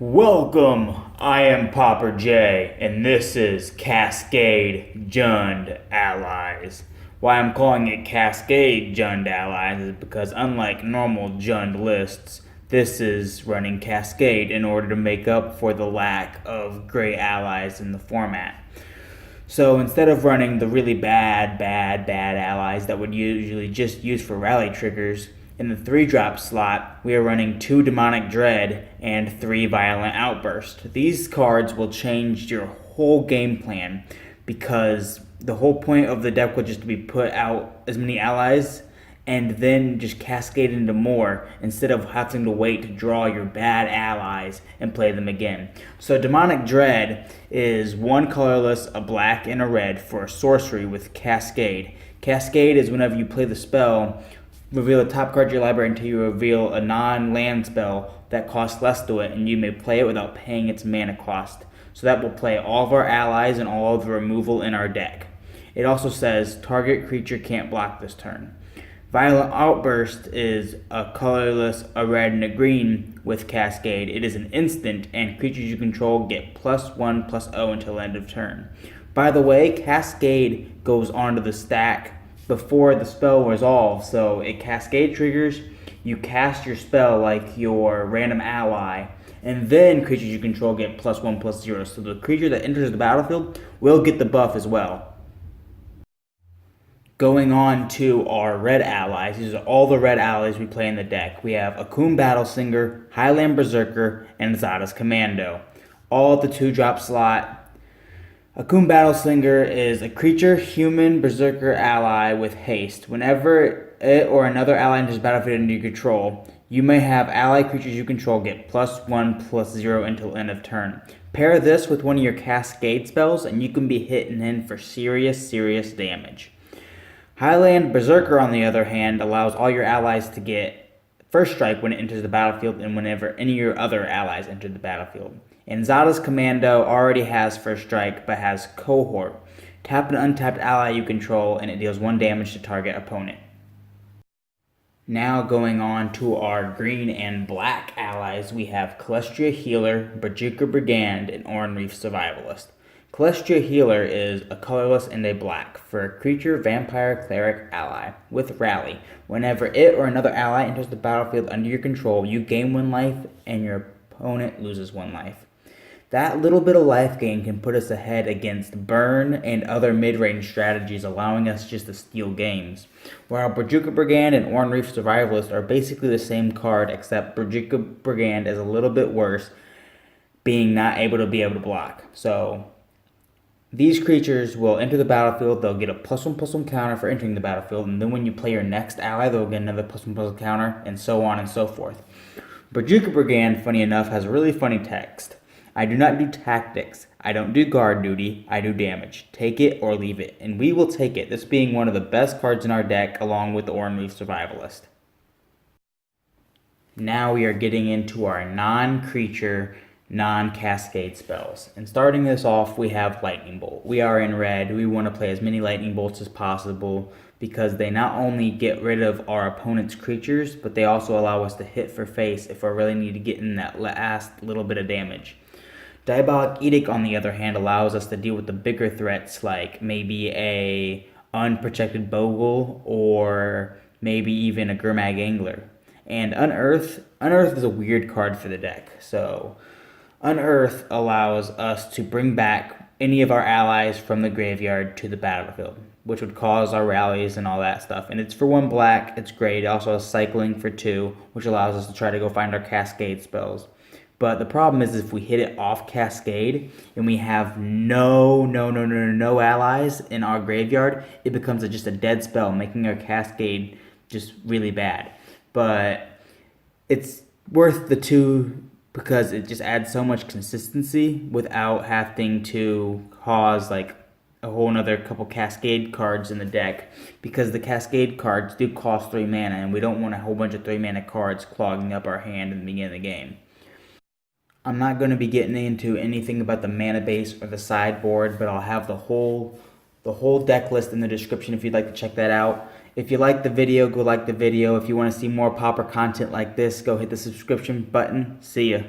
Welcome, I am Pauper J, and this is Cascade Jund Allies. Why I'm calling it Cascade Jund Allies is because unlike normal Jund lists, this is running Cascade in order to make up for the lack of great allies in the format. So instead of running the really bad allies that would usually just use for rally triggers, in the 3-drop slot, we are running 2 Demonic Dread and 3 Violent Outburst. These cards will change your whole game plan because the whole point of the deck would just be put out as many allies and then just cascade into more instead of having to wait to draw your bad allies and play them again. So Demonic Dread is 1 colorless, a black, and a red for a sorcery with Cascade. Cascade is whenever you play the spell, reveal the top card of your library until you reveal a non-land spell that costs less to it, and you may play it without paying its mana cost. So that will play all of our allies and all of the removal in our deck. It also says target creature can't block this turn. Violent Outburst is a colorless, a red, and a green with Cascade. It is an instant, and creatures you control get +1/+0 until end of turn. By the way, Cascade goes onto the stack before the spell resolves, so it cascade triggers, you cast your spell like your random ally, and then creatures you control get +1/+0, so the creature that enters the battlefield will get the buff as well. Going on to our red allies, these are all the red allies we play in the deck. We have akoum battlesinger, highland berserker, and Zada's commando. All at the 2-drop slot. Akoum Battlesinger is a creature, human, berserker ally with haste. Whenever it or another ally enters the battlefield under your control, you may have ally creatures you control get +1/+0 until end of turn. Pair this with one of your Cascade spells and you can be hitting in for serious damage. Highland Berserker, on the other hand, allows all your allies to get first strike when it enters the battlefield and whenever any of your other allies enter the battlefield. And Zada's Commando already has first strike, but has cohort. Tap an untapped ally you control, and it deals 1 damage to target opponent. Now going on to our green and black allies, we have Kalastria Healer, bojuka Brigand, and oran-rief Survivalist. Kalastria Healer is a colorless and a black for a creature, vampire, cleric ally with rally. Whenever it or another ally enters the battlefield under your control, you gain 1 life and your opponent loses 1 life. That little bit of life gain can put us ahead against burn and other mid-range strategies, allowing us just to steal games. While bojuka Brigand and oran-rief Survivalist are basically the same card, except bojuka Brigand is a little bit worse, being not able to block. So these creatures will enter the battlefield, they'll get a +1/+1 counter for entering the battlefield, and then when you play your next ally, they'll get another +1/+1 counter, and so on and so forth. Bojuka Brigand, funny enough, has really funny text. I do not do tactics. I don't do guard duty. I do damage. Take it or leave it. And we will take it, this being one of the best cards in our deck along with the oran-rief Survivalist. Now we are getting into our non-creature, non-cascade spells. And starting this off, we have Lightning Bolt. We are in red. We want to play as many Lightning Bolts as possible because they not only get rid of our opponent's creatures, but they also allow us to hit for face if we really need to get in that last little bit of damage. Diabolic Edict, on the other hand, allows us to deal with the bigger threats like maybe a unprotected bogle or maybe even a Gurmag Angler. And Unearth is a weird card for the deck. So Unearth allows us to bring back any of our allies from the graveyard to the battlefield, which would cause our rallies and all that stuff. And it's for 1 black, it's great. It also has cycling for 2, which allows us to try to go find our Cascade spells. But the problem is if we hit it off Cascade and we have no allies in our graveyard, it becomes just a dead spell, making our Cascade just really bad. But it's worth the 2 because it just adds so much consistency without having to cause like a whole nother couple Cascade cards in the deck, because the Cascade cards do cost 3 mana and we don't want a whole bunch of 3 mana cards clogging up our hand in the beginning of the game. I'm not going to be getting into anything about the mana base or the sideboard, but I'll have the whole deck list in the description if you'd like to check that out. If you like the video, go like the video. If you want to see more Pauper content like this, go hit the subscription button. See ya.